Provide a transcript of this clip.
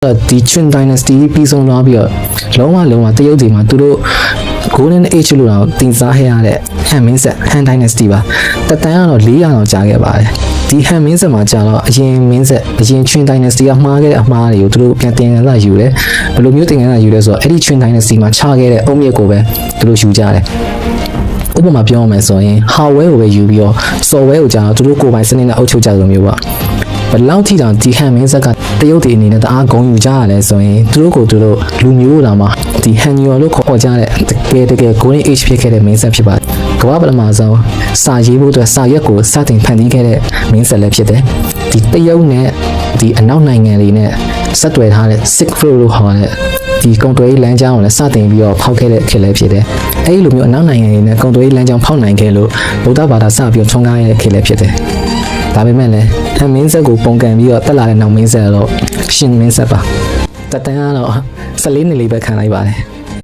ဒီ Qin Dynasty ပြီးဆုံးသွားပြီးတော့လုံးဝတရုတ်တွေမှာသူတို့ Golden Age လို့တော့တင်စားခဲ့ရတဲ့ Han မင်းဆက် Han Dynasty ပါတက်တန်းကတော့400လောက်ကြာခဲ့ပါတယ်ဒီ Han မင်းဆက်မှာကြာတော့အရင်မင်းဆက်အရင် Qin Dynasty ကမှားခဲ့တဲ့အမှားတွေကိုသူတို့ပြန်တင်လာယူတယ်ဘယ်လိုမျိုးတင်လာယူလဲဆိုတော့အဲ့ဒီ Qin Dynasty မှာချခဲ့တဲ့အုံမြစ်ကိုပဲသူတို့ယူကြတယ်ဥပမာပြောရမယ်ဆိုရင် hardware ကိုပဲယူပြီးတော့ software ကိုကြာတော့သူတို့ကိုယ်ပိုင်စနစ်နဲ့အုပ်ချုပ်ကြလိုမျိုးပေါ့ဘယ်လောက်ထိတောင်ဒီ Han မင်းဆက်ကတရုတ်တွေအနေနဲ့တအားဂုဏ်ယူကြရလဲဆိုရင်သူတို့ကိုသူတို့လူမျိုးတော်မှာဒီ Han Yuan လို့ခေါ်ကြတဲ့တကယ် Golden Age ဖြစ်ခဲ့တဲ့မင်းဆက်ဖြစ်ပါတယ်ကမ္ဘာပထမဆုံးစာရေးဖို့အတွက်စာရွက်ကိုစတင်ဖန်တီးခဲ့တဲ့မင်းဆက်လည်းဖြစ်တယ်ဒီတရုတ်နဲ့ဒီအနောက်နိုင်ငံတွေနဲ့ဆက်သွယ်ထားတဲ့ Silk Road လို့ခေါ်တဲ့ဒီကုန်သွယ်ရေးလမ်းကြောင်းကိုလည်းစတင်ပြီးတော့ဖောက်ခဲ့တဲ့ခေတ်လည်းဖြစ်တယ်။အဲဒီလိုမျိုးအနောက်နိုင်ငံတွေနဲ့ကုန်သွယ်ရေးလမ်းကြောင်းဖောက်နိုင်ခဲ့လို့ဗုဒ္ဓဘာသာစပြီးတော့ထွန်းကားရတဲ့ခေတ်လည်းဖြစ်တယ်။ဒါပေမဲ့လည်းမင်းဆက်ကိုပုံကန်ပြီးတော့တက်လာတဲ့နောက်မင်းဆက်တော့ရှင်မင်းဆက်ပါ။တက်တန်းကတော့14နှစ်လေးပဲခံလိုက်ပါတယ်။